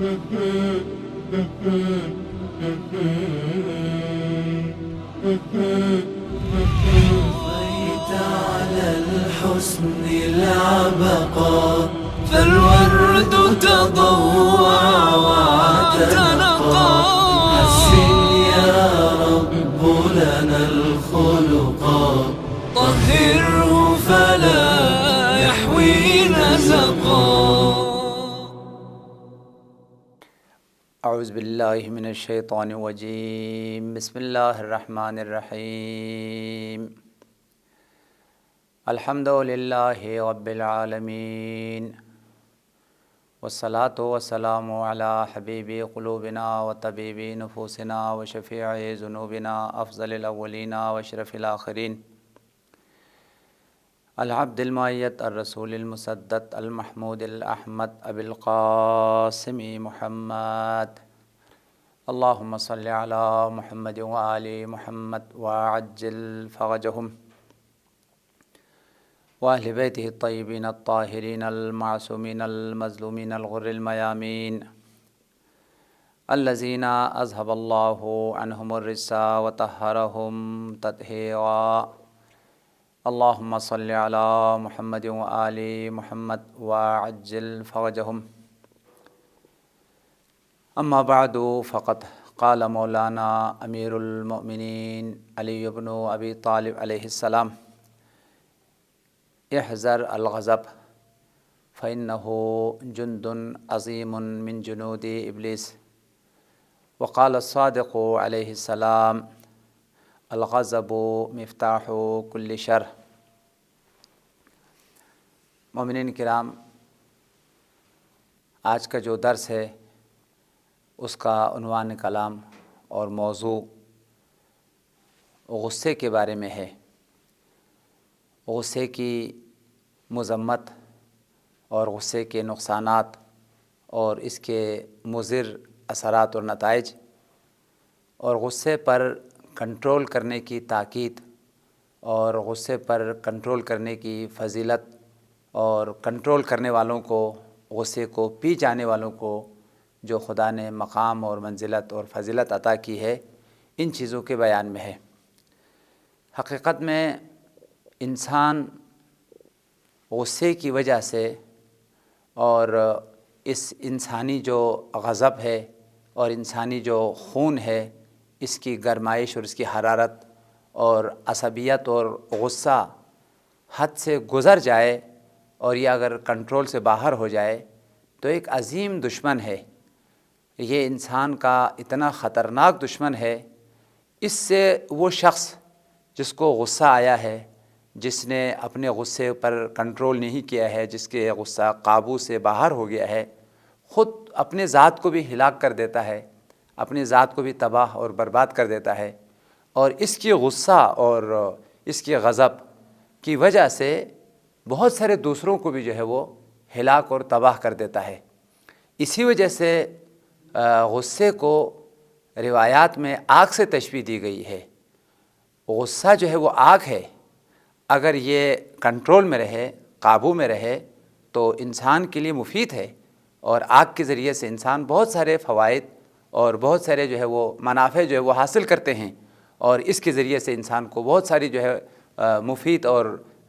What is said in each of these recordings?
طفيت على الحسن العبقى فالورد تضوع واعتنقا حسن يا رب لنا الخلقا طهره فلا يحوي نزقا. اعوذ باللہ من الشیطان الرجیم. بسم اللہ الرحمن الرحیم. الحمد للہ رب العالمین والصلاة والسلام علی حبیب قلوبنا وطبیب نفوسنا وشفیع ذنوبنا افضل الاولین واشرف الآخرین العبد المؤید الرسول المسدد المحمود الاحمد ابی القاسم محمد. اللہم صل علی محمد وآل محمد وعجل فرجهم وأهل بيته الطيبين الطاهرين المعصومين المظلومين الغر الميامين الذين أذهب الله عنهم الرجس وطهرهم تطهيرا. اللهم صل على محمد وآل محمد وعجل فرجهم. أما بعد فقد قال مولانا أمير المؤمنين علي بن أبي طالب عليه السلام: احذر الغضب فإنه جند عظيم من جنود إبليس. وقال الصادق عليه السلام: الغضب مفتاح كل شر. مومنین کرام، آج کا جو درس ہے اس کا عنوان کلام اور موضوع غصے کے بارے میں ہے. غصے کی مذمت اور غصے کے نقصانات اور اس کے مضر اثرات اور نتائج، اور غصے پر کنٹرول کرنے کی تاکید اور غصے پر کنٹرول کرنے کی فضیلت، اور کنٹرول کرنے والوں کو، غصے کو پی جانے والوں کو جو خدا نے مقام اور منزلت اور فضیلت عطا کی ہے، ان چیزوں کے بیان میں ہے. حقیقت میں انسان غصے کی وجہ سے اور اس انسانی جو غضب ہے اور انسانی جو خون ہے، اس کی گرمائش اور اس کی حرارت اور عصبیت اور غصہ حد سے گزر جائے اور یہ اگر کنٹرول سے باہر ہو جائے تو ایک عظیم دشمن ہے. یہ انسان کا اتنا خطرناک دشمن ہے. اس سے وہ شخص جس کو غصہ آیا ہے، جس نے اپنے غصے پر کنٹرول نہیں کیا ہے، جس کے غصہ قابو سے باہر ہو گیا ہے، خود اپنے ذات کو بھی ہلاک کر دیتا ہے، اپنی ذات کو بھی تباہ اور برباد کر دیتا ہے. اور اس کی غصہ اور اس کی غضب کی وجہ سے بہت سارے دوسروں کو بھی جو ہے وہ ہلاک اور تباہ کر دیتا ہے. اسی وجہ سے غصے کو روایات میں آگ سے تشبیہ دی گئی ہے. غصہ جو ہے وہ آگ ہے، اگر یہ کنٹرول میں رہے، قابو میں رہے تو انسان کے لیے مفید ہے، اور آگ کے ذریعے سے انسان بہت سارے فوائد اور بہت سارے جو ہے وہ منافع جو ہے وہ حاصل کرتے ہیں، اور اس کے ذریعے سے انسان کو بہت ساری جو ہے مفید اور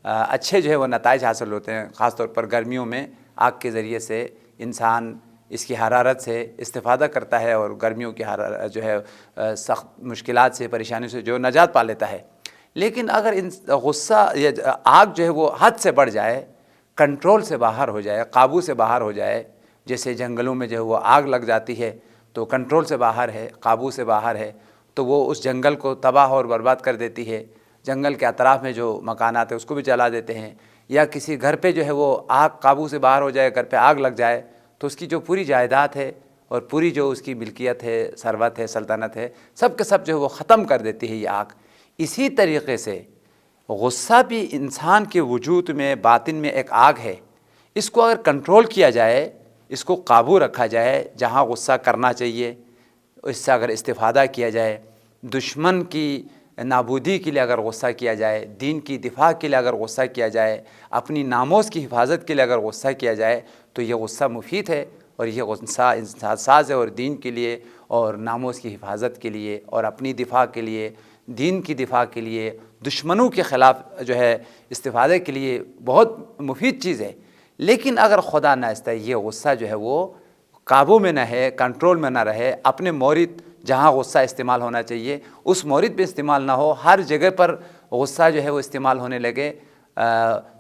اچھے جو ہے وہ نتائج حاصل ہوتے ہیں. خاص طور پر گرمیوں میں آگ کے ذریعے سے انسان اس کی حرارت سے استفادہ کرتا ہے اور گرمیوں کی حرارت جو ہے سخت مشکلات سے، پریشانی سے جو نجات پا لیتا ہے. لیکن اگر غصہ یا آگ جو ہے وہ حد سے بڑھ جائے، کنٹرول سے باہر ہو جائے، قابو سے باہر ہو جائے، جیسے جنگلوں میں جو ہے وہ آگ لگ جاتی ہے تو کنٹرول سے باہر ہے، قابو سے باہر ہے، تو وہ اس جنگل کو تباہ اور برباد کر دیتی ہے. جنگل کے اطراف میں جو مکانات ہیں اس کو بھی جلا دیتے ہیں. یا کسی گھر پہ جو ہے وہ آگ قابو سے باہر ہو جائے، گھر پہ آگ لگ جائے تو اس کی جو پوری جائیداد ہے اور پوری جو اس کی ملکیت ہے، ثروت ہے، سلطنت ہے، سب کے سب جو ہے وہ ختم کر دیتی ہے یہ آگ. اسی طریقے سے غصہ بھی انسان کے وجود میں، باطن میں ایک آگ ہے. اس کو اگر کنٹرول کیا جائے، اس کو قابو رکھا جائے، جہاں غصہ کرنا چاہیے اس سے اگر استفادہ کیا جائے، دشمن کی نابودی کے لیے اگر غصہ کیا جائے، دین کی دفاع کے لیے اگر غصہ کیا جائے، اپنی ناموس کی حفاظت کے لیے اگر غصہ کیا جائے تو یہ غصہ مفید ہے اور یہ غصہ انسان ساز ہے، اور دین کے لیے اور ناموس کی حفاظت کے لیے اور اپنی دفاع کے لیے، دین کی دفاع کے لیے، دشمنوں کے خلاف جو ہے استفادے کے لیے بہت مفید چیز ہے۔ لیکن اگر خدا ناخواستہ یہ غصہ جو ہے وہ قابو میں نہ ہے، کنٹرول میں نہ رہے، اپنے مورد جہاں غصہ استعمال ہونا چاہیے اس مورد پہ استعمال نہ ہو، ہر جگہ پر غصہ جو ہے وہ استعمال ہونے لگے،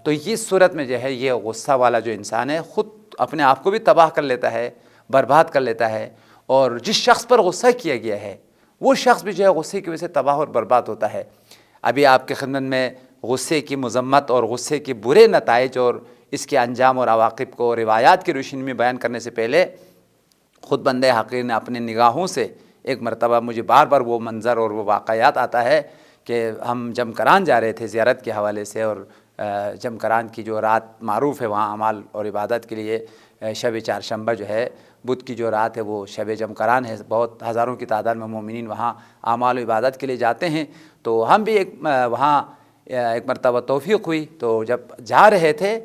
تو اس صورت میں جو ہے یہ غصہ والا جو انسان ہے خود اپنے آپ کو بھی تباہ کر لیتا ہے، برباد کر لیتا ہے، اور جس شخص پر غصہ کیا گیا ہے وہ شخص بھی جو ہے غصے کی وجہ سے تباہ اور برباد ہوتا ہے۔ ابھی آپ کے خدمت میں غصے کی مذمت اور غصے کے برے نتائج اور اس کے انجام اور عواقب کو روایات کی روشنی میں بیان کرنے سے پہلے خود بندہ حقیر نے اپنے نگاہوں سے ایک مرتبہ مجھے بار بار وہ منظر اور وہ واقعات آتا ہے کہ ہم جمکران جا رہے تھے زیارت کے حوالے سے، اور جمکران کی جو رات معروف ہے وہاں اعمال اور عبادت کے لیے، شب چہارشنبہ جو ہے بدھ کی جو رات ہے وہ شب جمکران ہے، بہت ہزاروں کی تعداد میں مومنین وہاں اعمال و عبادت کے لیے جاتے ہیں۔ تو ہم بھی وہاں ایک مرتبہ توفیق ہوئی، تو جب جا رہے تھے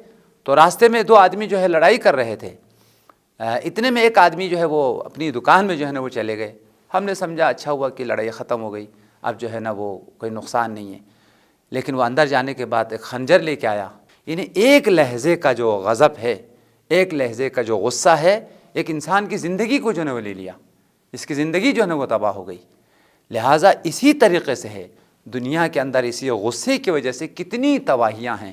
تو راستے میں دو آدمی جو ہے لڑائی کر رہے تھے، اتنے میں ایک آدمی جو ہے وہ اپنی دکان میں جو ہے نا وہ چلے گئے۔ ہم نے سمجھا اچھا ہوا کہ لڑائی ختم ہو گئی، اب جو ہے نا وہ کوئی نقصان نہیں ہے، لیکن وہ اندر جانے کے بعد ایک خنجر لے کے آیا۔ یعنی ایک لحظے کا جو غضب ہے، ایک لحظے کا جو غصہ ہے، ایک انسان کی زندگی کو جو ہے نا وہ لے لیا، اس کی زندگی جو ہے نا وہ تباہ ہو گئی۔ لہٰذا اسی طریقے سے ہے دنیا کے اندر، اسی غصے کی وجہ سے کتنی تباہیاں ہیں۔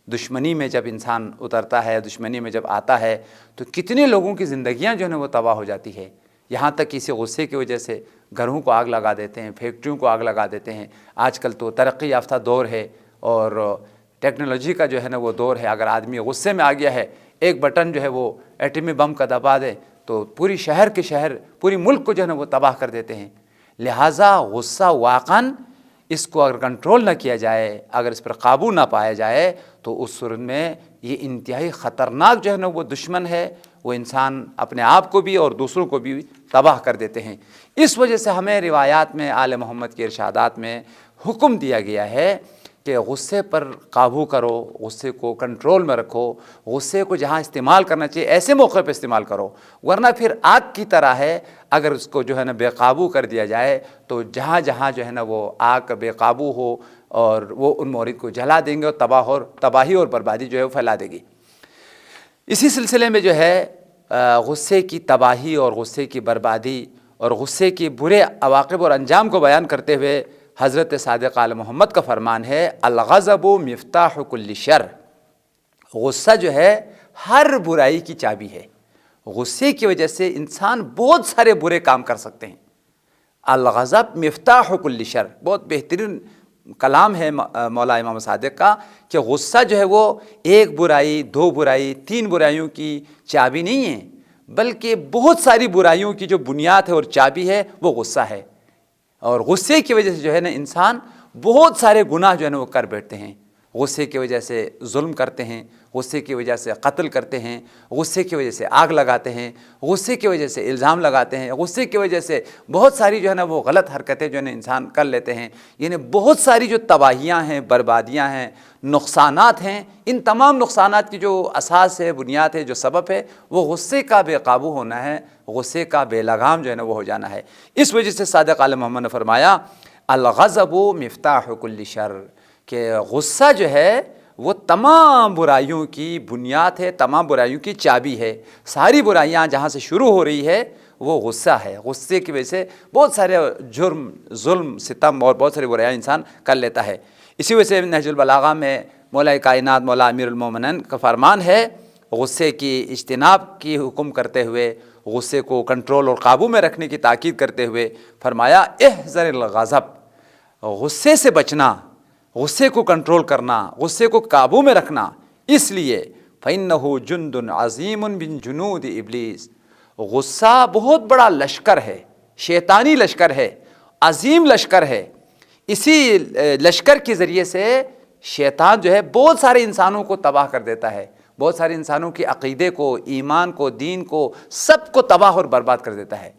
دشمنی میں جب انسان اترتا ہے، دشمنی میں جب آتا ہے تو کتنے لوگوں کی زندگیاں جو ہے نا وہ تباہ ہو جاتی ہے۔ یہاں تک اسی غصے کی وجہ سے گھروں کو آگ لگا دیتے ہیں، فیکٹریوں کو آگ لگا دیتے ہیں۔ آج کل تو ترقی یافتہ دور ہے اور ٹیکنالوجی کا جو ہے نا وہ دور ہے، اگر آدمی غصے میں آ گیا ہے، ایک بٹن جو ہے وہ ایٹمی بم کا دبا دے تو پوری شہر کے شہر، پوری ملک کو جو ہے نا وہ تباہ کر دیتے ہیں۔ لہٰذا غصہ واقعاً اس کو اگر کنٹرول نہ کیا جائے، اگر اس پر قابو نہ پایا جائے تو اس صورت میں یہ انتہائی خطرناک جو ہے نا وہ دشمن ہے، وہ انسان اپنے آپ کو بھی اور دوسروں کو بھی تباہ کر دیتے ہیں۔ اس وجہ سے ہمیں روایات میں آل محمد کے ارشادات میں حکم دیا گیا ہے کہ غصے پر قابو کرو، غصے کو کنٹرول میں رکھو، غصے کو جہاں استعمال کرنا چاہیے ایسے موقع پہ استعمال کرو، ورنہ پھر آگ کی طرح ہے، اگر اس کو جو ہے نا بے قابو کر دیا جائے تو جہاں جہاں جو ہے نا وہ آگ بے قابو ہو اور وہ ان مورد کو جلا دیں گے اور تباہی اور بربادی جو ہے وہ پھیلا دے گی۔ اسی سلسلے میں جو ہے غصے کی تباہی اور غصے کی بربادی اور غصے کے برے عواقب اور انجام کو بیان کرتے ہوئے حضرت صادق آل محمد کا فرمان ہے، الغضب مفتاح کل شر، غصہ جو ہے ہر برائی کی چابی ہے۔ غصے کی وجہ سے انسان بہت سارے برے کام کر سکتے ہیں۔ الغضب مفتاح کل شر، بہت بہترین کلام ہے مولا امام صادق کا کہ غصہ جو ہے وہ ایک برائی، دو برائی، تین برائیوں کی چابی نہیں ہے، بلکہ بہت ساری برائیوں کی جو بنیاد ہے اور چابی ہے وہ غصہ ہے۔ اور غصے کی وجہ سے جو ہے نا انسان بہت سارے گناہ جو ہے نا وہ کر بیٹھتے ہیں، غصے کی وجہ سے ظلم کرتے ہیں، غصے کی وجہ سے قتل کرتے ہیں، غصے کی وجہ سے آگ لگاتے ہیں، غصے کی وجہ سے الزام لگاتے ہیں، غصے کی وجہ سے بہت ساری جو ہے نا وہ غلط حرکتیں جو ہے نا انسان کر لیتے ہیں۔ یعنی بہت ساری جو تباہیاں ہیں، بربادیاں ہیں، نقصانات ہیں، ان تمام نقصانات کی جو اساس ہے، بنیاد ہے، جو سبب ہے، وہ غصے کا بے قابو ہونا ہے، غصے کا بے لگام جو ہے نا وہ ہو جانا ہے۔ اس وجہ سے صادق آل محمد نے فرمایا الغضب مفتاح کل شر، کہ غصہ جو ہے وہ تمام برائیوں کی بنیاد ہے، تمام برائیوں کی چابی ہے۔ ساری برائیاں جہاں سے شروع ہو رہی ہے وہ غصہ ہے۔ غصے کی وجہ سے بہت سارے جرم، ظلم، ستم اور بہت ساری برائیاں انسان کر لیتا ہے۔ اسی وجہ سے نہج البلاغہ میں مولا کائنات مولا امیر المومنین کا فرمان ہے، غصے کی اجتناب کی حکم کرتے ہوئے، غصے کو کنٹرول اور قابو میں رکھنے کی تاکید کرتے ہوئے فرمایا احذر الغضب، غصے سے بچنا، غصے کو کنٹرول کرنا، غصے کو قابو میں رکھنا، اس لیے فَإِنَّهُ جُنْدٌ عَظِيمٌ مِّن جُنُودِ إِبْلِيسَ، غصہ بہت بڑا لشکر ہے، شیطانی لشکر ہے، عظیم لشکر ہے۔ اسی لشکر کے ذریعے سے شیطان جو ہے بہت سارے انسانوں کو تباہ کر دیتا ہے، بہت سارے انسانوں کے عقیدے کو، ایمان کو، دین کو، سب کو تباہ اور برباد کر دیتا ہے۔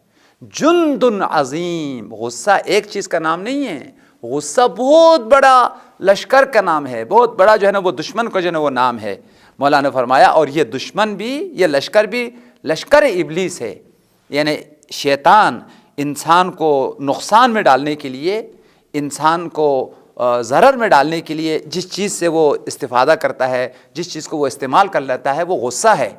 جندن عظیم، غصہ ایک چیز کا نام نہیں ہے، غصہ بہت بڑا لشکر کا نام ہے، بہت بڑا جو ہے نا وہ دشمن کا جو ہے نا وہ نام ہے۔ مولانا نے فرمایا اور یہ دشمن بھی، یہ لشکر بھی لشکر ابلیس ہے، یعنی شیطان انسان کو نقصان میں ڈالنے کے لیے، انسان کو ضرر میں ڈالنے کے لیے جس چیز سے وہ استفادہ کرتا ہے، جس چیز کو وہ استعمال کر لیتا ہے، وہ غصہ ہے۔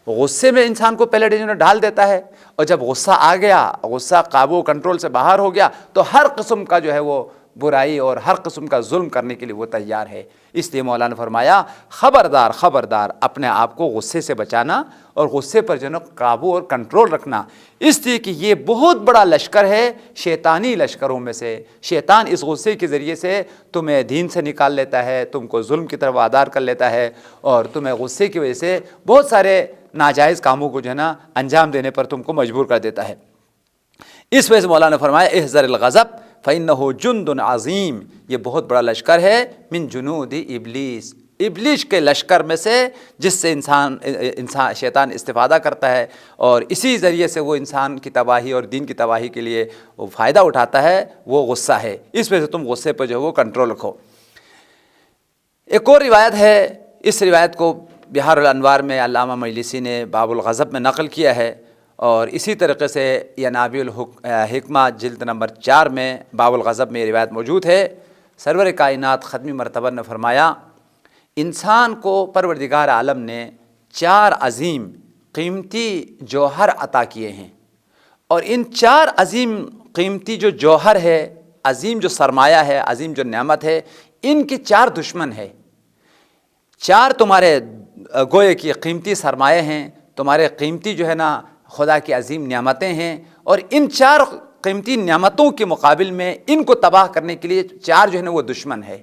غصے میں انسان کو پہلے ڈال دیتا ہے، اور جب غصہ آ گیا، غصہ قابو کنٹرول سے باہر ہو گیا، تو ہر قسم کا جو ہے وہ برائی اور ہر قسم کا ظلم کرنے کے لیے وہ تیار ہے۔ اس لیے مولانا نے فرمایا خبردار خبردار اپنے آپ کو غصے سے بچانا اور غصے پر جو ہے قابو اور کنٹرول رکھنا، اس لیے کہ یہ بہت بڑا لشکر ہے شیطانی لشکروں میں سے۔ شیطان اس غصے کے ذریعے سے تمہیں دین سے نکال لیتا ہے، تم کو ظلم کی طرف وادار کر لیتا ہے، اور تمہیں غصے کی وجہ سے بہت سارے ناجائز کاموں کو جو ہے نا انجام دینے پر تم کو مجبور کر دیتا ہے۔ اس وجہ سے مولانا نے فرمایا احذر الغضب فإنہ جند عظیم، یہ بہت بڑا لشکر ہے، من جنود ابلیس، ابلیس کے لشکر میں سے، جس سے انسان شیطان استفادہ کرتا ہے، اور اسی ذریعے سے وہ انسان کی تباہی اور دین کی تباہی کے لیے وہ فائدہ اٹھاتا ہے، وہ غصہ ہے۔ اس وجہ سے تم غصے پہ جو ہے وہ کنٹرول رکھو۔ ایک اور روایت ہے، اس روایت کو بہار الانوار میں علامہ مجلسی نے باب الغضب میں نقل کیا ہے، اور اسی طریقے سے ینابیع الحکمہ جلد نمبر 4 میں باب الغضب میں یہ روایت موجود ہے۔ سرور کائنات ختمی مرتبہ نے فرمایا انسان کو پروردگار عالم نے 4 عظیم قیمتی جوہر عطا کیے ہیں، اور ان 4 عظیم قیمتی جو جوہر ہے، عظیم جو سرمایہ ہے، عظیم جو نعمت ہے، ان کے 4 دشمن ہے۔ 4 تمہارے گوئے کی قیمتی سرمایہ ہیں، تمہارے قیمتی جو ہے نا خدا کی عظیم نعمتیں ہیں، اور ان 4 قیمتی نعمتوں کے مقابل میں ان کو تباہ کرنے کے لیے 4 جو ہے نا وہ دشمن ہے۔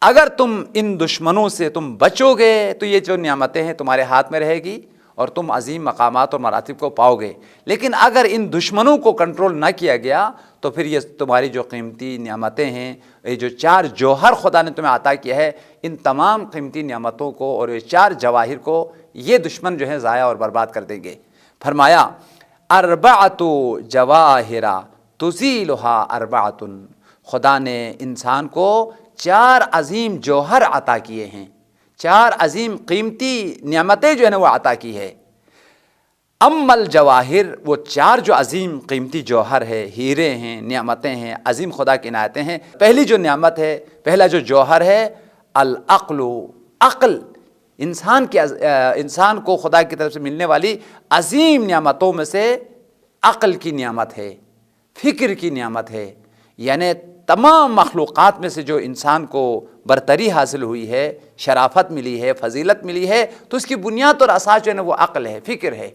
اگر تم ان دشمنوں سے تم بچو گے تو یہ جو نعمتیں ہیں تمہارے ہاتھ میں رہے گی، اور تم عظیم مقامات اور مراتب کو پاؤ گے۔ لیکن اگر ان دشمنوں کو کنٹرول نہ کیا گیا تو پھر یہ تمہاری جو قیمتی نعمتیں ہیں، یہ جو 4 جوہر خدا نے تمہیں عطا کیا ہے، ان تمام قیمتی نعمتوں کو اور یہ 4 جواہر کو یہ دشمن جو ہیں ضائع اور برباد کر دیں گے۔ فرمایا اربعۃ جواہر تزیلھا اربعۃ، خدا نے انسان کو 4 عظیم جوہر عطا کیے ہیں، 4 عظیم قیمتی نعمتیں جو ہے نا وہ عطا کی ہے۔ ام الجواہر، وہ 4 جو عظیم قیمتی جوہر ہے، ہیرے ہیں، نعمتیں ہیں، عظیم خدا کی عنایتیں ہیں۔ پہلی جو نعمت ہے، پہلا جو جوہر ہے، العقل، عقل، انسان کو خدا کی طرف سے ملنے والی عظیم نعمتوں میں سے عقل کی نعمت ہے، فکر کی نعمت ہے۔ یعنی تمام مخلوقات میں سے جو انسان کو برتری حاصل ہوئی ہے، شرافت ملی ہے، فضیلت ملی ہے، تو اس کی بنیاد اور اساس جو ہے نا وہ عقل ہے، فکر ہے۔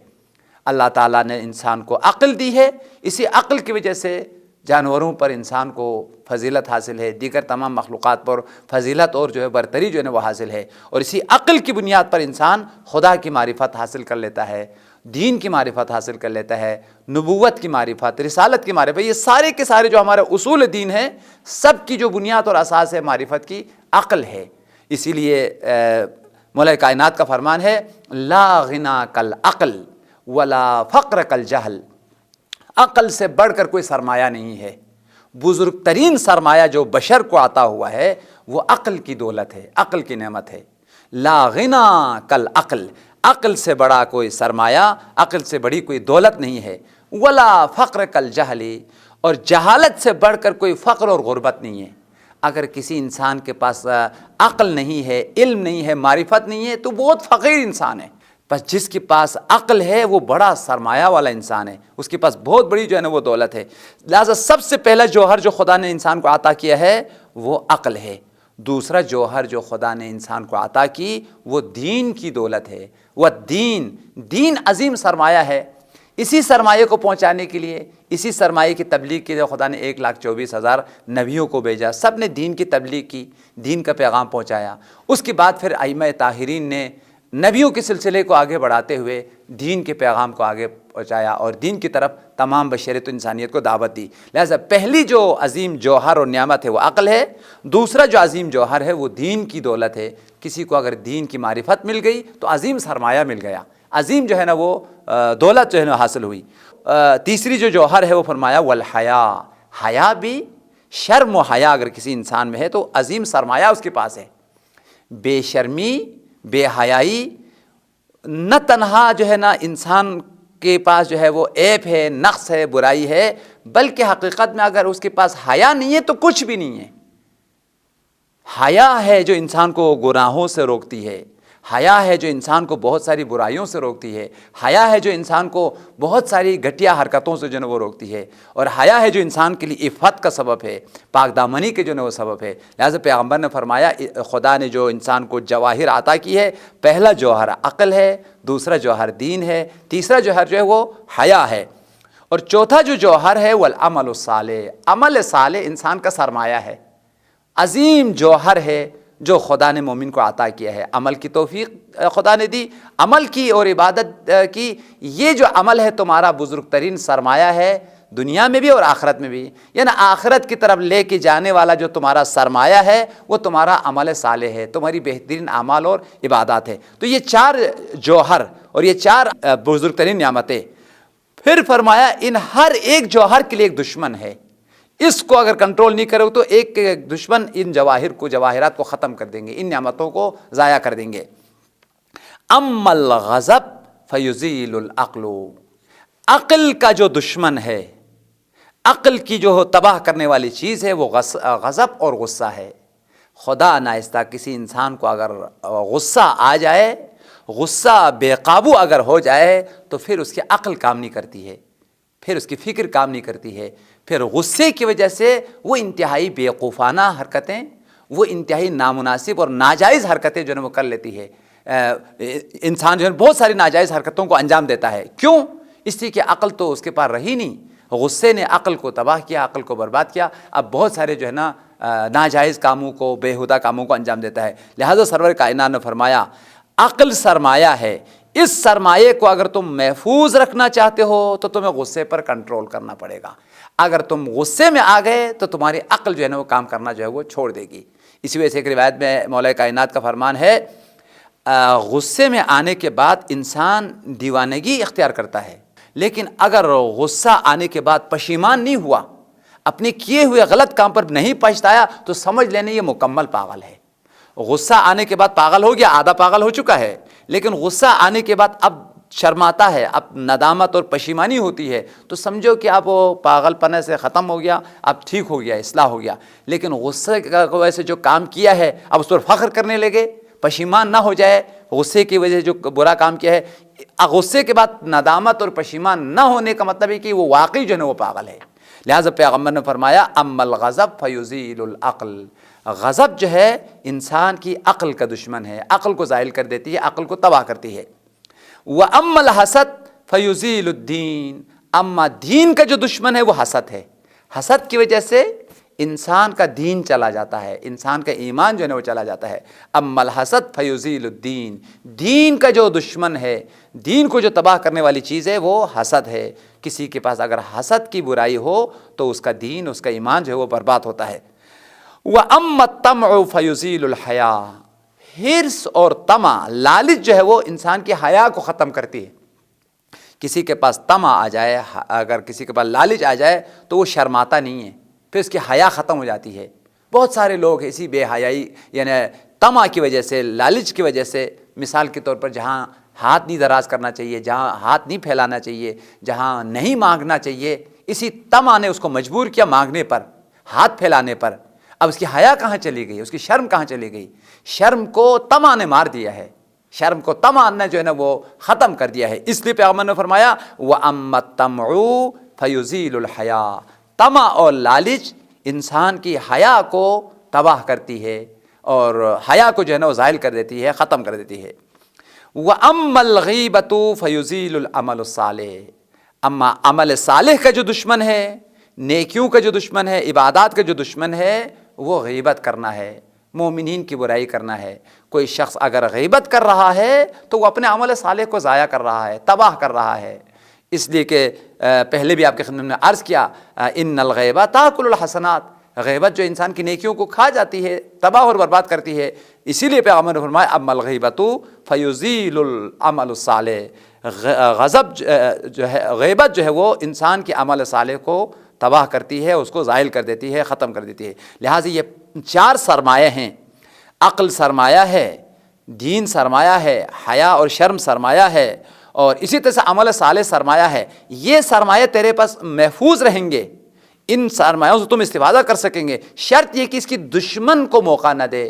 اللہ تعالیٰ نے انسان کو عقل دی ہے، اسی عقل کی وجہ سے جانوروں پر انسان کو فضیلت حاصل ہے، دیگر تمام مخلوقات پر فضیلت اور جو ہے برتری جو ہے وہ حاصل ہے، اور اسی عقل کی بنیاد پر انسان خدا کی معرفت حاصل کر لیتا ہے، دین کی معرفت حاصل کر لیتا ہے، نبوت کی معرفت، رسالت کی معرفت، یہ سارے کے سارے جو ہمارے اصول دین ہیں، سب کی جو بنیاد اور اساس ہے معرفت کی، عقل ہے۔ اسی لیے مولا کائنات کا فرمان ہے لا غنی کالعقل ولا فقر کالجہل، عقل سے بڑھ کر کوئی سرمایہ نہیں ہے۔ بزرگ ترین سرمایہ جو بشر کو عطا ہوا ہے وہ عقل کی دولت ہے، عقل کی نعمت ہے۔ لا غنی کالعقل، عقل سے بڑا کوئی سرمایہ، عقل سے بڑی کوئی دولت نہیں ہے۔ ولا فقر کالجہل، اور جہالت سے بڑھ کر کوئی فقر اور غربت نہیں ہے۔ اگر کسی انسان کے پاس عقل نہیں ہے، علم نہیں ہے، معرفت نہیں ہے، تو بہت فقیر انسان ہے۔ بس جس کے پاس عقل ہے وہ بڑا سرمایہ والا انسان ہے، اس کے پاس بہت بڑی جو ہے نا وہ دولت ہے۔ لہٰذا سب سے پہلا جوہر جو خدا نے انسان کو عطا کیا ہے وہ عقل ہے۔ دوسرا جوہر جو خدا نے انسان کو عطا کی وہ دین کی دولت ہے۔ وہ دین عظیم سرمایہ ہے۔ اسی سرمایہ کو پہنچانے کے لیے، اسی سرمایہ کی تبلیغ کے لیے خدا نے 1,24,000 نبیوں کو بھیجا، سب نے دین کی تبلیغ کی، دین کا پیغام پہنچایا۔ اس کے بعد پھر ائمہ طاہرین نے نبیوں کے سلسلے کو آگے بڑھاتے ہوئے دین کے پیغام کو آگے پہنچایا اور دین کی طرف تمام بشریت و انسانیت کو دعوت دی۔ لہذا پہلی جو عظیم جوہر اور نعمت ہے وہ عقل ہے، دوسرا جو عظیم جوہر ہے وہ دین کی دولت ہے۔ کسی کو اگر دین کی معرفت مل گئی تو عظیم سرمایہ مل گیا، عظیم جو ہے نا وہ دولت جو ہے نا حاصل ہوئی۔ تیسری جو جوہر ہے وہ فرمایا والحیا، حیا بھی، شرم و حیا اگر کسی انسان میں ہے تو عظیم سرمایہ اس کے پاس ہے۔ بے شرمی، بے حیائی نہ تنہا جو ہے نا انسان کے پاس جو ہے وہ عیب ہے، نقص ہے، برائی ہے، بلکہ حقیقت میں اگر اس کے پاس حیا نہیں ہے تو کچھ بھی نہیں ہے۔ حیا ہے جو انسان کو گناہوں سے روکتی ہے، حیا ہے جو انسان کو بہت ساری برائیوں سے روکتی ہے، حیا ہے جو انسان کو بہت ساری گھٹیا حرکتوں سے جو ہے وہ روکتی ہے، اور حیا ہے جو انسان کے لیے عفت کا سبب ہے، پاک دامنی کے جو ہے وہ سبب ہے۔ لہٰذا پیغمبر نے فرمایا خدا نے جو انسان کو جواہر عطا کی ہے، پہلا جوہر عقل ہے، دوسرا جوہر دین ہے، تیسرا جوہر جو ہے وہ حیا ہے، اور چوتھا جو جوہر ہے وہ العمل الصالح۔ عمل صالح انسان کا سرمایہ ہے، عظیم جوہر ہے جو خدا نے مومن کو عطا کیا ہے۔ عمل کی توفیق خدا نے دی، عمل کی اور عبادت کی، یہ جو عمل ہے تمہارا بزرگ ترین سرمایہ ہے، دنیا میں بھی اور آخرت میں بھی۔ یعنی آخرت کی طرف لے کے جانے والا جو تمہارا سرمایہ ہے وہ تمہارا عمل صالح ہے، تمہاری بہترین اعمال اور عبادات ہے۔ تو یہ چار جوہر اور یہ چار بزرگ ترین نعمتیں، پھر فرمایا ان ہر ایک جوہر کے لیے ایک دشمن ہے، اس کو اگر کنٹرول نہیں کرو تو ایک دشمن ان جواہرات کو ختم کر دیں گے، ان نعمتوں کو ضائع کر دیں گے۔ اما الغضب فیزیل العقل، عقل کا جو دشمن ہے، عقل کی جو تباہ کرنے والی چیز ہے وہ غضب اور غصہ ہے۔ خدا ناہستہ کسی انسان کو اگر غصہ آ جائے، غصہ بے قابو اگر ہو جائے تو پھر اس کی عقل کام نہیں کرتی ہے، پھر اس کی فکر کام نہیں کرتی ہے، پھر غصے کی وجہ سے وہ انتہائی بیوقوفانہ حرکتیں، وہ انتہائی نامناسب اور ناجائز حرکتیں جو ہے وہ کر لیتی ہے۔ انسان جو ہے بہت ساری ناجائز حرکتوں کو انجام دیتا ہے، کیوں؟ اس لیے کہ عقل تو اس کے پاس رہی نہیں، غصے نے عقل کو تباہ کیا، عقل کو برباد کیا، اب بہت سارے جو ہے نا ناجائز کاموں کو، بیہودہ کاموں کو انجام دیتا ہے۔ لہٰذا سرور کائنات نے فرمایا عقل سرمایہ ہے، اس سرمایے کو اگر تم محفوظ رکھنا چاہتے ہو تو تمہیں غصے پر کنٹرول کرنا پڑے گا۔ اگر تم غصے میں آ گئے تو تمہاری عقل جو ہے نا وہ کام کرنا جو ہے وہ چھوڑ دے گی۔ اسی وجہ سے ایک روایت میں مولا کائنات کا فرمان ہے، غصے میں آنے کے بعد انسان دیوانگی اختیار کرتا ہے، لیکن اگر غصہ آنے کے بعد پشیمان نہیں ہوا، اپنے کیے ہوئے غلط کام پر نہیں پچھتایا تو سمجھ لینے یہ مکمل پاگل ہے۔ غصہ آنے کے بعد پاگل ہو گیا، آدھا پاگل ہو چکا ہے، لیکن غصہ آنے کے بعد اب شرماتا ہے، اب ندامت اور پشیمانی ہوتی ہے تو سمجھو کہ اب وہ پاگل پنے سے ختم ہو گیا، اب ٹھیک ہو گیا، اصلاح ہو گیا۔ لیکن غصے کی وجہ سے جو کام کیا ہے اب اس پر فخر کرنے لگے، پشیمان نہ ہو جائے، غصے کی وجہ سے جو برا کام کیا ہے، غصے کے بعد ندامت اور پشیمان نہ ہونے کا مطلب ہے کہ وہ واقعی جو ہے وہ پاگل ہے۔ لہٰذا پیغمبر نے فرمایا اما الغضب فیزیل العقل، غضب جو ہے انسان کی عقل کا دشمن ہے، عقل کو زائل کر دیتی ہے، عقل کو تباہ کرتی ہے۔ وَأَمَّا الْحَسَدُ فَيُزِيلُ الدِّينَ، اما دین کا جو دشمن ہے وہ حسد ہے، حسد کی وجہ سے انسان کا دین چلا جاتا ہے، انسان کا ایمان جو ہے وہ چلا جاتا ہے۔ اما الحسد فیزیل الدین، دین کا جو دشمن ہے، دین کو جو تباہ کرنے والی چیز ہے وہ حسد ہے۔ کسی کے پاس اگر حسد کی برائی ہو تو اس کا دین، اس کا ایمان جو ہے وہ برباد ہوتا ہے۔ وَأَمَّا الطَّمْعُ فَيُزِيلُ الْحَيَاءَ، حرص اور طمع، لالچ جو ہے وہ انسان کی حیا کو ختم کرتی ہے۔ کسی کے پاس طمع آ جائے، اگر کسی کے پاس لالچ آ جائے تو وہ شرماتا نہیں ہے، پھر اس کی حیا ختم ہو جاتی ہے۔ بہت سارے لوگ اسی بے حیائی یعنی طمع کی وجہ سے، لالچ کی وجہ سے، مثال کے طور پر جہاں ہاتھ نہیں دراز کرنا چاہیے، جہاں ہاتھ نہیں پھیلانا چاہیے، جہاں نہیں مانگنا چاہیے، اسی طمع نے اس کو مجبور کیا مانگنے پر، ہاتھ پھیلانے پر۔ اب اس کی حیا کہاں چلی گئی، اس کی شرم کہاں چلی گئی؟ شرم کو طمع نے مار دیا ہے، شرم کو طمع نے جو ہے نا وہ ختم کر دیا ہے۔ اس لیے پیغمبر نے فرمایا وَأَمَّا الطَّمْعُ فَيُزِيلُ الْحَيَاءَ، طمع اور لالچ انسان کی حیا کو تباہ کرتی ہے اور حیا کو جو ہے نا وہ زائل کر دیتی ہے، ختم کر دیتی ہے۔ وَأَمَّا الْغِيبَةُ فَيُزِيلُ الْعَمَلُ الصَّالِحُ، اما عمل صالح کا جو دشمن ہے، نیکیوں کا جو دشمن ہے، عبادات کا جو دشمن ہے وہ غیبت کرنا ہے، مومنین کی برائی کرنا ہے۔ کوئی شخص اگر غیبت کر رہا ہے تو وہ اپنے عمل صالح کو ضائع کر رہا ہے، تباہ کر رہا ہے۔ اس لیے کہ پہلے بھی آپ کے خدمت میں عرض کیا ان الغیبہ تاکل الحسنات، غیبت جو انسان کی نیکیوں کو کھا جاتی ہے، تباہ اور برباد کرتی ہے۔ اسی لیے پیغمبر نے فرمایا اما الغیبۃ فیزیل العمل الصالح، غضب جو ہے، غیبت جو ہے وہ انسان کے عمل صالح کو تباہ کرتی ہے، اس کو زائل کر دیتی ہے، ختم کر دیتی ہے۔ لہٰذا یہ چار سرمایہ ہیں، عقل سرمایہ ہے، دین سرمایہ ہے، حیا اور شرم سرمایہ ہے، اور اسی طرح سے عمل صالح سرمایہ ہے۔ یہ سرمایہ تیرے پاس محفوظ رہیں گے، ان سرمایوں سے تم استفادہ کر سکیں گے، شرط یہ کہ اس کی دشمن کو موقع نہ دے۔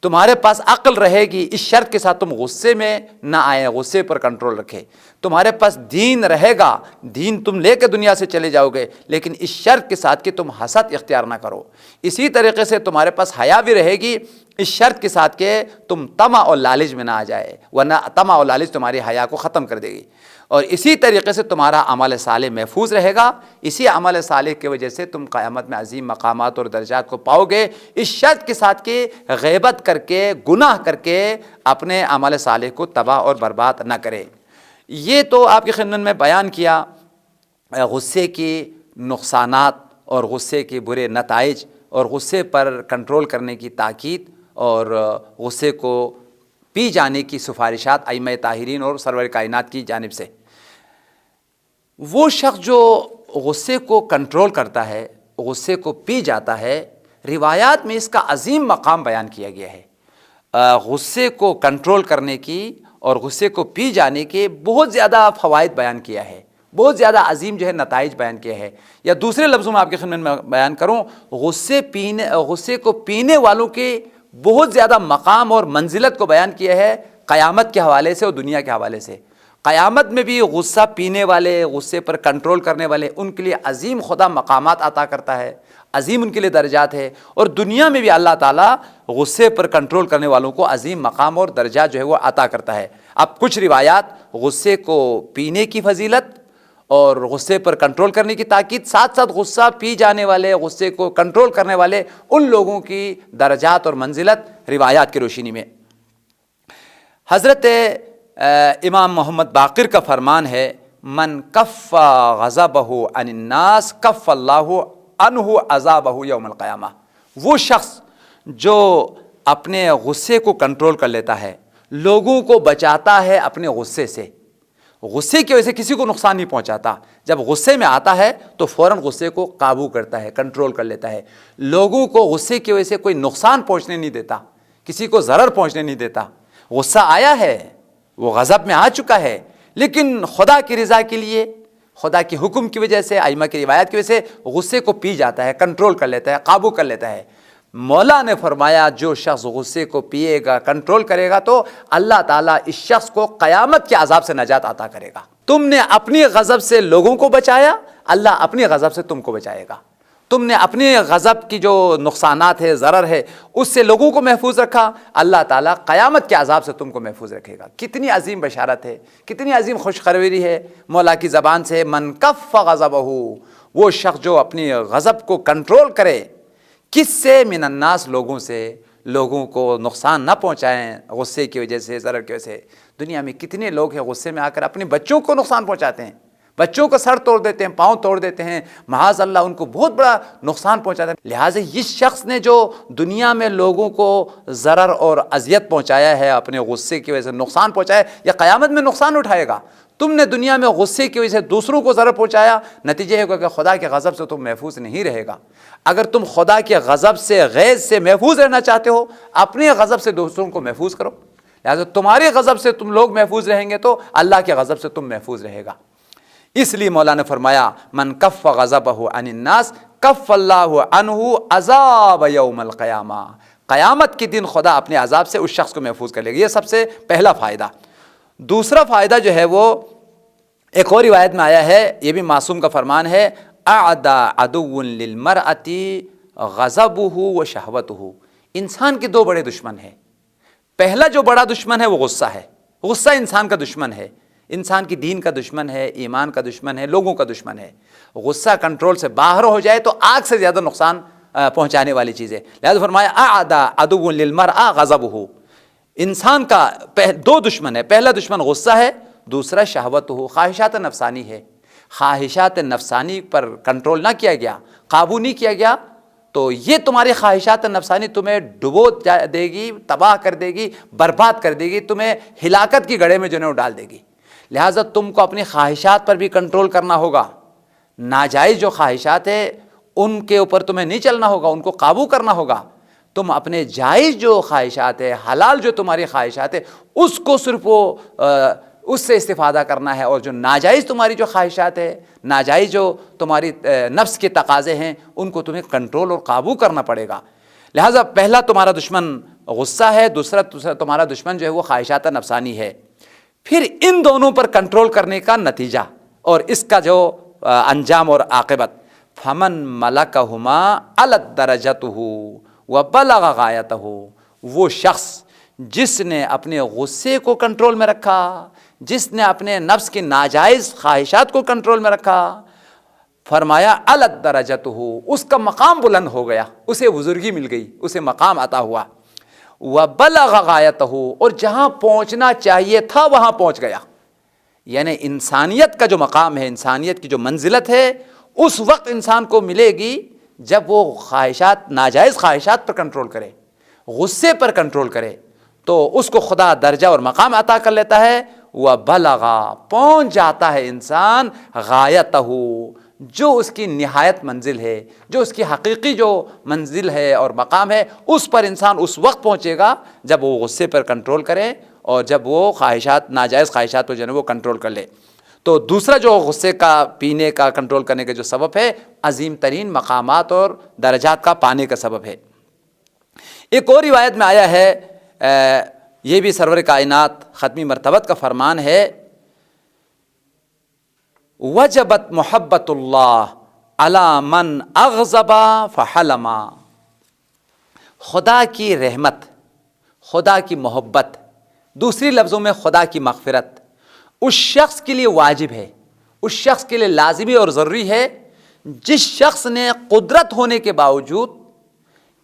تمہارے پاس عقل رہے گی، اس شرط کے ساتھ تم غصے میں نہ آئے، غصے پر کنٹرول رکھے۔ تمہارے پاس دین رہے گا، دین تم لے کے دنیا سے چلے جاؤ گے، لیکن اس شرط کے ساتھ کہ تم حسد اختیار نہ کرو۔ اسی طریقے سے تمہارے پاس حیا بھی رہے گی، اس شرط کے ساتھ کہ تم طمع اور لالچ میں نہ آ جائے، ورنہ طمع اور لالچ تمہاری حیا کو ختم کر دے گی۔ اور اسی طریقے سے تمہارا عمل صالح محفوظ رہے گا، اسی عمل صالح کی وجہ سے تم قیامت میں عظیم مقامات اور درجات کو پاؤ گے، اس شرط کے ساتھ کہ غیبت کر کے، گناہ کر کے اپنے عمل صالح کو تباہ اور برباد نہ کرے۔ یہ تو آپ کی خدمت میں بیان کیا غصے کی نقصانات اور غصے کے برے نتائج اور غصے پر کنٹرول کرنے کی تاکید اور غصے کو پی جانے کی سفارشات ائمہ طاہرین اور سرور کائنات کی جانب سے۔ وہ شخص جو غصے کو کنٹرول کرتا ہے، غصے کو پی جاتا ہے، روایات میں اس کا عظیم مقام بیان کیا گیا ہے۔ غصے کو کنٹرول کرنے کی اور غصے کو پی جانے کے بہت زیادہ فوائد بیان کیا ہے، بہت زیادہ عظیم جو ہے نتائج بیان کیا ہے۔ یا دوسرے لفظوں میں آپ کی خدمت میں بیان کروں، غصے کو پینے والوں کے بہت زیادہ مقام اور منزلت کو بیان کیا ہے قیامت کے حوالے سے اور دنیا کے حوالے سے۔ قیامت میں بھی غصہ پینے والے، غصے پر کنٹرول کرنے والے، ان کے لیے عظیم خدا مقامات عطا کرتا ہے، عظیم ان کے لیے درجات ہے، اور دنیا میں بھی اللہ تعالیٰ غصے پر کنٹرول کرنے والوں کو عظیم مقام اور درجات جو ہے وہ عطا کرتا ہے۔ اب کچھ روایات غصے کو پینے کی فضیلت اور غصے پر کنٹرول کرنے کی تاکید، ساتھ ساتھ غصہ پی جانے والے، غصے کو کنٹرول کرنے والے ان لوگوں کی درجات اور منزلت روایات کی روشنی میں۔ حضرت امام محمد باقر کا فرمان ہے، من کف غضبہ عن الناس کف اللہ عنہ عذابہ یوم القیامہ۔ وہ شخص جو اپنے غصے کو کنٹرول کر لیتا ہے، لوگوں کو بچاتا ہے اپنے غصے سے، غصے کی وجہ سے کسی کو نقصان نہیں پہنچاتا، جب غصے میں آتا ہے تو فوراً غصے کو قابو کرتا ہے، کنٹرول کر لیتا ہے، لوگوں کو غصے کی وجہ سے کوئی نقصان پہنچنے نہیں دیتا، کسی کو ضرر پہنچنے نہیں دیتا۔ غصہ آیا ہے، وہ غضب میں آ چکا ہے، لیکن خدا کی رضا کے لیے، خدا کے حکم کی وجہ سے، ائمہ کی روایت کی وجہ سے غصے کو پی جاتا ہے، کنٹرول کر لیتا ہے، قابو کر لیتا ہے۔ مولا نے فرمایا جو شخص غصے کو پیے گا، کنٹرول کرے گا، تو اللہ تعالیٰ اس شخص کو قیامت کے عذاب سے نجات عطا کرے گا۔ تم نے اپنی غضب سے لوگوں کو بچایا، اللہ اپنی غضب سے تم کو بچائے گا۔ تم نے اپنی غضب کی جو نقصانات ہے، ضرر ہے، اس سے لوگوں کو محفوظ رکھا، اللہ تعالیٰ قیامت کے عذاب سے تم کو محفوظ رکھے گا۔ کتنی عظیم بشارت ہے، کتنی عظیم خوشخبری ہے مولا کی زبان سے، من کف غضبہ، وہ شخص جو اپنی غضب کو کنٹرول کرے، کس سے؟ من الناس، لوگوں سے، لوگوں کو نقصان نہ پہنچائیں غصے کی وجہ سے، ضرر کی وجہ سے۔ دنیا میں کتنے لوگ ہیں غصے میں آ کر اپنے بچوں کو نقصان پہنچاتے ہیں، بچوں کو سر توڑ دیتے ہیں، پاؤں توڑ دیتے ہیں، معاذ اللہ ان کو بہت بڑا نقصان پہنچاتے ہیں۔ لہٰذا اس شخص نے جو دنیا میں لوگوں کو ضرر اور اذیت پہنچایا ہے، اپنے غصے کی وجہ سے نقصان پہنچایا، یا قیامت میں نقصان اٹھائے گا۔ تم نے دنیا میں غصے کی وجہ سے دوسروں کو ضرر پہنچایا، نتیجہ ہوگا کہ خدا کے غضب سے تم محفوظ نہیں رہے گا۔ اگر تم خدا کے غضب سے، غیظ سے محفوظ رہنا چاہتے ہو، اپنے غضب سے دوسروں کو محفوظ کرو۔ لہٰذا تمہارے غضب سے تم لوگ محفوظ رہیں گے تو اللہ کے غضب سے تم محفوظ رہے گا۔ اس لیے مولا نے فرمایا، من کف غضبہ عن الناس کف اللہ عنہ عذاب یوم القیامہ، قیامت کے دن خدا اپنے عذاب سے اس شخص کو محفوظ کر لے گا۔ یہ سب سے پہلا فائدہ۔ دوسرا فائدہ جو ہے وہ ایک اور روایت میں آیا ہے، یہ بھی معصوم کا فرمان ہے، اعدى عدو للمرأة غضبہ وشہوتہ۔ انسان کے دو بڑے دشمن ہیں۔ پہلا جو بڑا دشمن ہے وہ غصہ ہے، غصہ انسان کا دشمن ہے، انسان کی دین کا دشمن ہے، ایمان کا دشمن ہے، لوگوں کا دشمن ہے۔ غصہ کنٹرول سے باہر ہو جائے تو آگ سے زیادہ نقصان پہنچانے والی چیز ہے۔ لہذا فرمایا اعدى عدو للمرأة غضبہ، انسان کا دو دشمن ہے، پہلا دشمن غصہ ہے، دوسرا شہوتہ، خواہشات نفسانی ہے۔ خواہشات نفسانی پر کنٹرول نہ کیا گیا، قابو نہیں کیا گیا، تو یہ تمہاری خواہشات نفسانی تمہیں ڈبو دے گی، تباہ کر دے گی، برباد کر دے گی، تمہیں ہلاکت کی گڑھے میں جو ہے ڈال دے گی۔ لہٰذا تم کو اپنی خواہشات پر بھی کنٹرول کرنا ہوگا، ناجائز جو خواہشات ہیں ان کے اوپر تمہیں نہیں چلنا ہوگا، ان کو قابو کرنا ہوگا۔ تم اپنے جائز جو خواہشات ہے، حلال جو تمہاری خواہشات ہے، اس کو صرف اس سے استفادہ کرنا ہے، اور جو ناجائز تمہاری جو خواہشات ہے، ناجائز جو تمہاری نفس کے تقاضے ہیں، ان کو تمہیں کنٹرول اور قابو کرنا پڑے گا۔ لہٰذا پہلا تمہارا دشمن غصہ ہے، دوسرا تمہارا دشمن جو ہے وہ خواہشات نفسانی ہے۔ پھر ان دونوں پر کنٹرول کرنے کا نتیجہ اور اس کا جو انجام اور عاقبت، فمن ملکہما علت درجتہ وبلغ غایتہ، وہ شخص جس نے اپنے غصے کو کنٹرول میں رکھا، جس نے اپنے نفس کی ناجائز خواہشات کو کنٹرول میں رکھا، فرمایا علت درجتہ، اس کا مقام بلند ہو گیا، اسے بزرگی مل گئی، اسے مقام عطا ہوا، وبلغ غایتہ، اور جہاں پہنچنا چاہیے تھا وہاں پہنچ گیا۔ یعنی انسانیت کا جو مقام ہے، انسانیت کی جو منزلت ہے، اس وقت انسان کو ملے گی جب وہ خواہشات، ناجائز خواہشات پر کنٹرول کرے، غصے پر کنٹرول کرے، تو اس کو خدا درجہ اور مقام عطا کر لیتا ہے۔ وبلغ، پہنچ جاتا ہے انسان، غایتہ، جو اس کی نہایت منزل ہے، جو اس کی حقیقی جو منزل ہے اور مقام ہے، اس پر انسان اس وقت پہنچے گا جب وہ غصے پر کنٹرول کرے اور جب وہ خواہشات، ناجائز خواہشات پر جو ہے وہ کنٹرول کر لے۔ تو دوسرا جو غصے کا پینے کا، کنٹرول کرنے کا جو سبب ہے، عظیم ترین مقامات اور درجات کا پانے کا سبب ہے۔ ایک اور روایت میں آیا ہے، یہ بھی سرور کائنات ختمی مرتبت کا فرمان ہے، وجبت محبت اللہ علی من اغضب فحلم، خدا کی رحمت، خدا کی محبت، دوسری لفظوں میں خدا کی مغفرت اس شخص کے لیے واجب ہے، اس شخص کے لیے لازمی اور ضروری ہے جس شخص نے قدرت ہونے کے باوجود،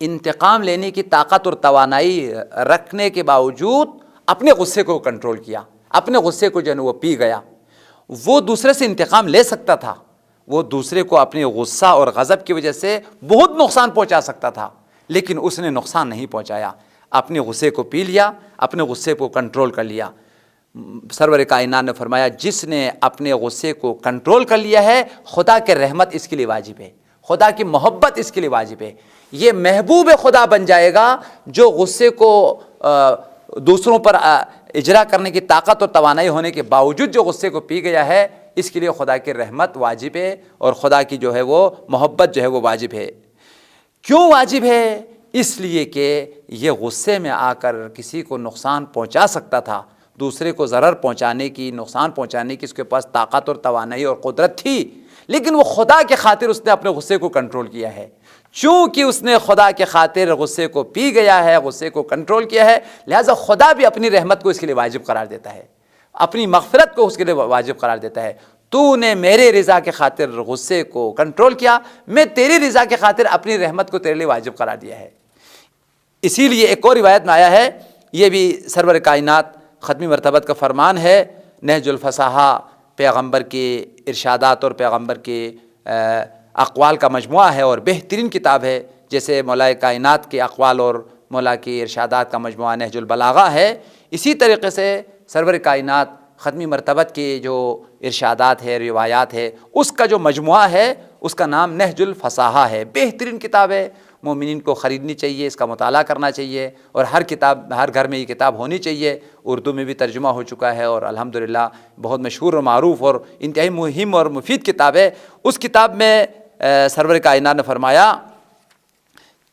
انتقام لینے کی طاقت اور توانائی رکھنے کے باوجود اپنے غصے کو کنٹرول کیا، اپنے غصے کو جو ہے وہ پی گیا۔ وہ دوسرے سے انتقام لے سکتا تھا، وہ دوسرے کو اپنے غصہ اور غضب کی وجہ سے بہت نقصان پہنچا سکتا تھا، لیکن اس نے نقصان نہیں پہنچایا، اپنے غصے کو پی لیا، اپنے غصے کو کنٹرول کر لیا۔ سرور کائنات نے فرمایا، جس نے اپنے غصے کو کنٹرول کر لیا ہے، خدا کے رحمت اس کے لیے واجب ہے، خدا کی محبت اس کے لیے واجب ہے۔ یہ محبوب خدا بن جائے گا جو غصے کو دوسروں پر اجرا کرنے کی طاقت اور توانائی ہونے کے باوجود جو غصے کو پی گیا ہے، اس کے لیے خدا کی رحمت واجب ہے اور خدا کی جو ہے وہ محبت جو ہے وہ واجب ہے۔ کیوں واجب ہے؟ اس لیے کہ یہ غصے میں آ کر کسی کو نقصان پہنچا سکتا تھا، دوسرے کو ضرر پہنچانے کی، نقصان پہنچانے کی اس کے پاس طاقت اور توانائی اور قدرت تھی، لیکن وہ خدا کے خاطر اس نے اپنے غصے کو کنٹرول کیا ہے۔ چونکہ اس نے خدا کے خاطر غصے کو پی گیا ہے، غصے کو کنٹرول کیا ہے، لہٰذا خدا بھی اپنی رحمت کو اس کے لیے واجب قرار دیتا ہے، اپنی مغفرت کو اس کے لیے واجب قرار دیتا ہے۔ تو نے میرے رضا کے خاطر غصے کو کنٹرول کیا، میں تیری رضا کے خاطر اپنی رحمت کو تیرے لیے واجب قرار دیا ہے۔ اسی لیے ایک اور روایت میں آیا ہے، یہ بھی سرور کائنات ختمی مرتبت کا فرمان ہے، نہج الفصاحہ پیغمبر کے ارشادات اور پیغمبر کے اقوال کا مجموعہ ہے اور بہترین کتاب ہے، جیسے مولا کائنات کے اقوال اور مولا کے ارشادات کا مجموعہ نہج البلاغہ ہے، اسی طریقے سے سرور کائنات ختمی مرتبت کے جو ارشادات ہے، روایات ہے، اس کا جو مجموعہ ہے اس کا نام نہج الفصاحہ ہے۔ بہترین کتاب ہے، مومنین کو خریدنی چاہیے، اس کا مطالعہ کرنا چاہیے، اور ہر گھر میں یہ کتاب ہونی چاہیے۔ اردو میں بھی ترجمہ ہو چکا ہے اور الحمدللہ بہت مشہور اور معروف اور انتہائی مہم اور مفید کتاب ہے۔ اس کتاب میں سرور کائنات نے فرمایا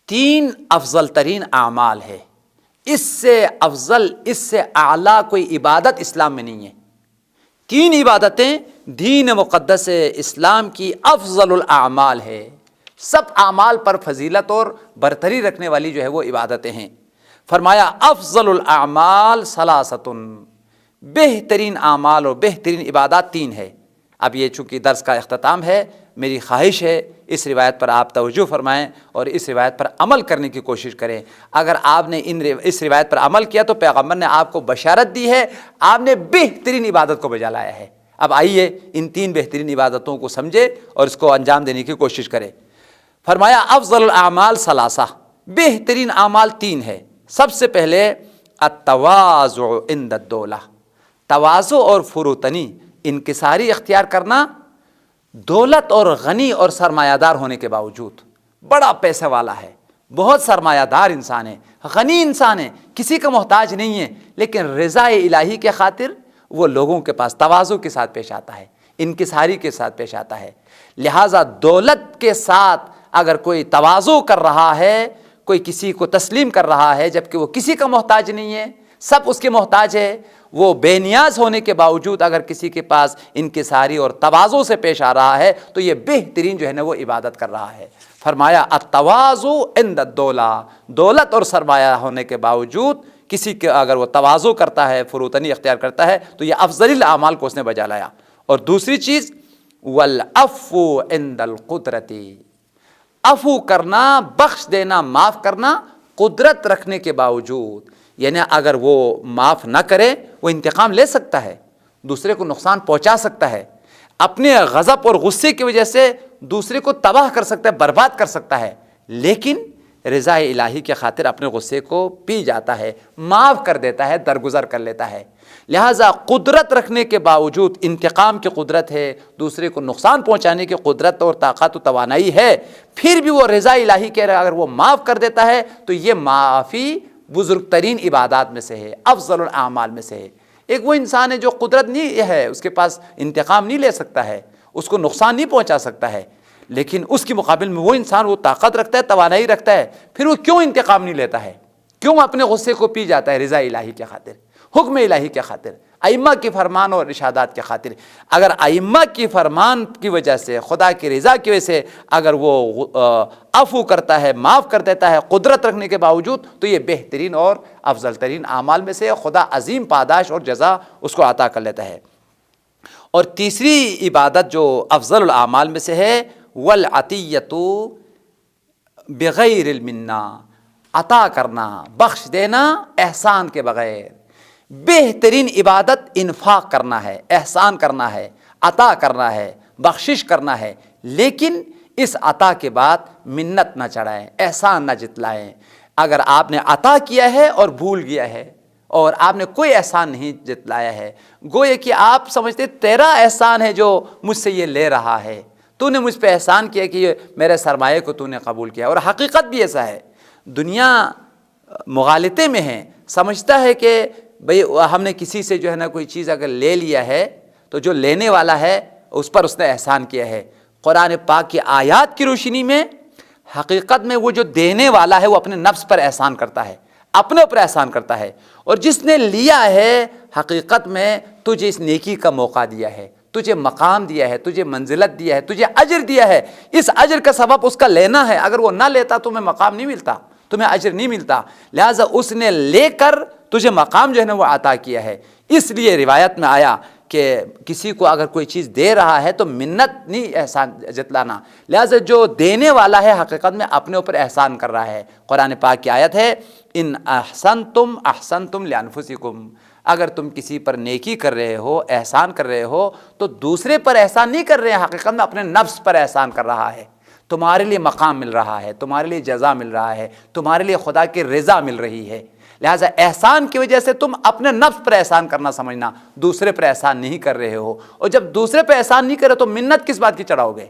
3 افضل ترین اعمال ہے، اس سے افضل، اس سے اعلیٰ کوئی عبادت اسلام میں نہیں ہے۔ 3 عبادتیں دین مقدس اسلام کی افضل الاعمال ہے، سب اعمال پر فضیلت اور برتری رکھنے والی جو ہے وہ عبادتیں ہیں۔ فرمایا افضل الاعمال ثلاثۃ، بہترین اعمال اور بہترین عبادات 3 ہے۔ اب یہ چونکہ درس کا اختتام ہے، میری خواہش ہے اس روایت پر آپ توجہ فرمائیں اور اس روایت پر عمل کرنے کی کوشش کریں۔ اگر آپ نے اس روایت پر عمل کیا تو پیغمبر نے آپ کو بشارت دی ہے، آپ نے بہترین عبادت کو بجا لایا ہے۔ اب آئیے ان 3 بہترین عبادتوں کو سمجھے اور اس کو انجام دینے کی کوشش کریں۔ فرمایا افضل الاعمال ثلاثہ، بہترین اعمال 3 ہے۔ سب سے پہلے التواضع عند الدولہ، تواضع اور فروتنی، انکساری اختیار کرنا، دولت اور غنی اور سرمایہ دار ہونے کے باوجود، بڑا پیسے والا ہے، بہت سرمایہ دار انسان ہے، غنی انسان ہے، کسی کا محتاج نہیں ہے، لیکن رضا الہی کے خاطر وہ لوگوں کے پاس تواضع کے ساتھ پیش آتا ہے، انکساری کے ساتھ پیش آتا ہے۔ لہٰذا دولت کے ساتھ اگر کوئی تواضع کر رہا ہے، کوئی کسی کو تسلیم کر رہا ہے جبکہ وہ کسی کا محتاج نہیں ہے، سب اس کے محتاج ہے، وہ بے نیاز ہونے کے باوجود اگر کسی کے پاس انکساری اور تواضع سے پیش آ رہا ہے تو یہ بہترین جو ہے نا وہ عبادت کر رہا ہے۔ فرمایا التواضع عند الدولہ، دولت اور سرمایہ ہونے کے باوجود کسی کے اگر وہ تواضع کرتا ہے، فروتنی اختیار کرتا ہے تو یہ افضل الاعمال کو اس نے بجا لایا۔ اور دوسری چیز والعفو عند القدرۃ، عفو کرنا، بخش دینا، معاف کرنا قدرت رکھنے کے باوجود، یعنی اگر وہ معاف نہ کرے وہ انتقام لے سکتا ہے، دوسرے کو نقصان پہنچا سکتا ہے، اپنے غضب اور غصے کی وجہ سے دوسرے کو تباہ کر سکتا ہے، برباد کر سکتا ہے، لیکن رضا الہی کے خاطر اپنے غصے کو پی جاتا ہے، معاف کر دیتا ہے، درگزر کر لیتا ہے۔ لہٰذا قدرت رکھنے کے باوجود، انتقام کی قدرت ہے، دوسرے کو نقصان پہنچانے کی قدرت اور طاقت و توانائی ہے، پھر بھی وہ رضا الہی کے اگر وہ معاف کر دیتا ہے تو یہ معافی بزرگ ترین عبادات میں سے ہے، افضل الاعمال میں سے ہے۔ ایک وہ انسان ہے جو قدرت نہیں ہے، اس کے پاس انتقام نہیں لے سکتا ہے، اس کو نقصان نہیں پہنچا سکتا ہے، لیکن اس کے مقابل میں وہ انسان وہ طاقت رکھتا ہے، توانائی رکھتا ہے، پھر وہ کیوں انتقام نہیں لیتا ہے؟ کیوں اپنے غصے کو پی جاتا ہے؟ رضا الہی کے خاطر، حکم الہی کے خاطر، ائمہ کی فرمان اور ارشادات کے خاطر۔ اگر ائمہ کی فرمان کی وجہ سے، خدا کی رضا کی وجہ سے اگر وہ عفو کرتا ہے، معاف کر دیتا ہے قدرت رکھنے کے باوجود، تو یہ بہترین اور افضل ترین اعمال میں سے خدا عظیم پاداش اور جزا اس کو عطا کر لیتا ہے۔ اور تیسری عبادت جو افضل الاعمال میں سے ہے، والعطیۃ بغیر المنہ، عطا کرنا، بخش دینا احسان کے بغیر۔ بہترین عبادت انفاق کرنا ہے، احسان کرنا ہے، عطا کرنا ہے، بخشش کرنا ہے، لیکن اس عطا کے بعد منت نہ چڑھائیں، احسان نہ جتلائیں۔ اگر آپ نے عطا کیا ہے اور بھول گیا ہے اور آپ نے کوئی احسان نہیں جتلایا ہے، گویا کہ آپ سمجھتے تیرا احسان ہے جو مجھ سے یہ لے رہا ہے، تو نے مجھ پہ احسان کیا کہ یہ میرے سرمایے کو تو نے قبول کیا۔ اور حقیقت بھی ایسا ہے، دنیا مغالطے میں ہے، سمجھتا ہے کہ بھئی ہم نے کسی سے جو ہے نا کوئی چیز اگر لے لیا ہے تو جو لینے والا ہے اس پر اس نے احسان کیا ہے۔ قرآن پاک کی آیات کی روشنی میں حقیقت میں وہ جو دینے والا ہے وہ اپنے نفس پر احسان کرتا ہے، اپنے اوپر احسان کرتا ہے، اور جس نے لیا ہے حقیقت میں تجھے اس نیکی کا موقع دیا ہے، تجھے مقام دیا ہے، تجھے منزلت دیا ہے، تجھے اجر دیا ہے، اس اجر کا سبب اس کا لینا ہے۔ اگر وہ نہ لیتا تمہیں مقام نہیں ملتا، تمہیں اجر نہیں ملتا، لہٰذا اس نے لے کر تجھے مقام جو ہے نا وہ عطا کیا ہے۔ اس لیے روایت میں آیا کہ کسی کو اگر کوئی چیز دے رہا ہے تو منت نہیں احسان جتلانا، لہٰذا جو دینے والا ہے حقیقت میں اپنے اوپر احسان کر رہا ہے۔ قرآن پاک کی آیت ہے ان احسنتم احسنتم لانفسکم، اگر تم کسی پر نیکی کر رہے ہو، احسان کر رہے ہو تو دوسرے پر احسان نہیں کر رہے ہیں، حقیقت میں اپنے نفس پر احسان کر رہا ہے۔ تمہارے لیے مقام مل رہا ہے، تمہارے لیے جزا مل رہا ہے، تمہارے لیے خدا کی رضا مل رہی ہے، لہٰذا احسان کی وجہ سے تم اپنے نفس پر احسان کرنا سمجھنا، دوسرے پر احسان نہیں کر رہے ہو۔ اور جب دوسرے پر احسان نہیں کرے تو منت کس بات کی چڑھاؤ گے؟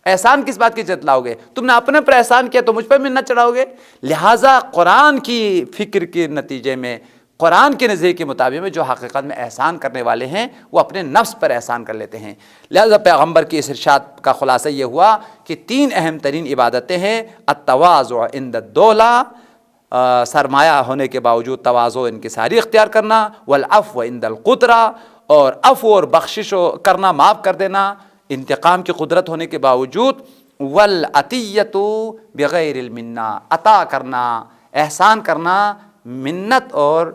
احسان کس بات کی جتلاؤ گے؟ تم نے اپنے پر احسان کیا تو مجھ پہ منت چڑھاؤ گے؟ لہٰذا قرآن کی فکر کے نتیجے میں، قرآن کے نظریے کے مطابق میں جو حقیقت میں احسان کرنے والے ہیں وہ اپنے نفس پر احسان کر لیتے ہیں۔ لہٰذا پیغمبر کی اس ارشاد کا خلاصہ یہ ہوا کہ تین اہم ترین عبادتیں ہیں، التواضع عند الدولہ، سرمایہ ہونے کے باوجود تواضع انکساری اختیار کرنا، والعفو عند القدرہ، اور عفو اور بخشش کرنا، معاف کر دینا انتقام کی قدرت ہونے کے باوجود، والعطیۃ بغیر المنہ، عطا کرنا، احسان کرنا، منت اور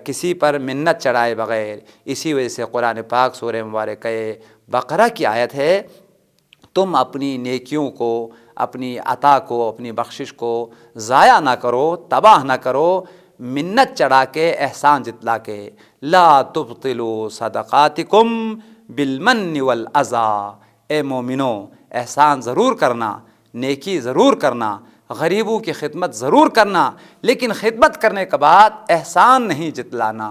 کسی پر منت چڑھائے بغیر۔ اسی وجہ سے قرآن پاک سورہ مبارکہ بقرہ کی آیت ہے، تم اپنی نیکیوں کو، اپنی عطا کو، اپنی بخشش کو ضائع نہ کرو، تباہ نہ کرو منت چڑھا کے، احسان جتلا کے۔ لا تبطلوا صدقاتکم بالمن والاذی، اے مومنو احسان ضرور کرنا، نیکی ضرور کرنا، غریبوں کی خدمت ضرور کرنا، لیکن خدمت کرنے کے بعد احسان نہیں جتلانا،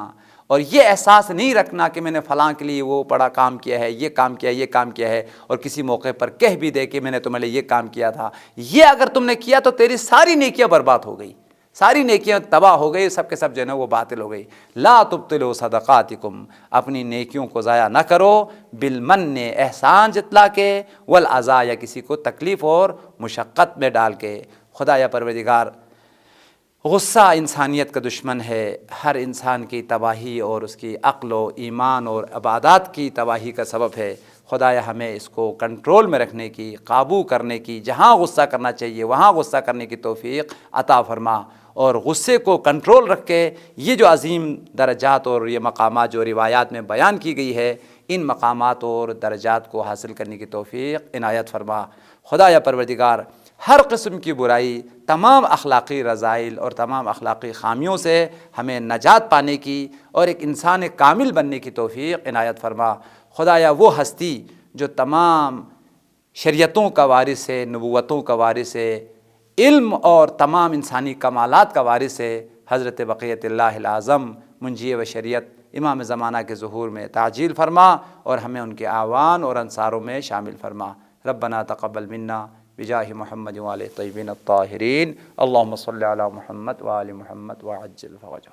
اور یہ احساس نہیں رکھنا کہ میں نے فلاں کے لیے وہ بڑا کام کیا ہے، یہ کام کیا ہے، یہ کام کیا ہے، اور کسی موقع پر کہہ بھی دے کہ میں نے تمہارے لیے یہ کام کیا تھا، یہ اگر تم نے کیا تو تیری ساری نیکیاں برباد ہو گئی، ساری نیکیاں تباہ ہو گئی، سب کے سب جو ہے نا وہ باطل ہو گئی۔ لا تبطلوا صدقاتکم، اپنی نیکیوں کو ضائع نہ کرو، بالمن، احسان جتلا کے، والعزا، یا کسی کو تکلیف اور مشقت میں ڈال کے۔ خدا یا پروردگار، غصہ انسانیت کا دشمن ہے، ہر انسان کی تباہی اور اس کی عقل و ایمان اور عبادات کی تباہی کا سبب ہے۔ خدایا ہمیں اس کو کنٹرول میں رکھنے کی، قابو کرنے کی، جہاں غصہ کرنا چاہیے وہاں غصہ کرنے کی توفیق عطا فرما، اور غصے کو کنٹرول رکھ کے یہ جو عظیم درجات اور یہ مقامات جو روایات میں بیان کی گئی ہے، ان مقامات اور درجات کو حاصل کرنے کی توفیق عنایت فرما۔ خدا یا پروردگار، ہر قسم کی برائی، تمام اخلاقی رذائل اور تمام اخلاقی خامیوں سے ہمیں نجات پانے کی اور ایک انسان کامل بننے کی توفیق عنایت فرما۔ خدایا وہ ہستی جو تمام شریعتوں کا وارث ہے، نبوتوں کا وارث ہے، علم اور تمام انسانی کمالات کا وارث ہے، حضرت بقیت اللہ الاعظم منجی و شریعت امام زمانہ کے ظہور میں تعجیل فرما، اور ہمیں ان کے اعوان اور انصاروں میں شامل فرما۔ ربنا تقبل منا بجاہ محمد وآلہ الطیبین الطاہرین، اللہم صلی علی محمد وآل محمد وعجل فرجہ۔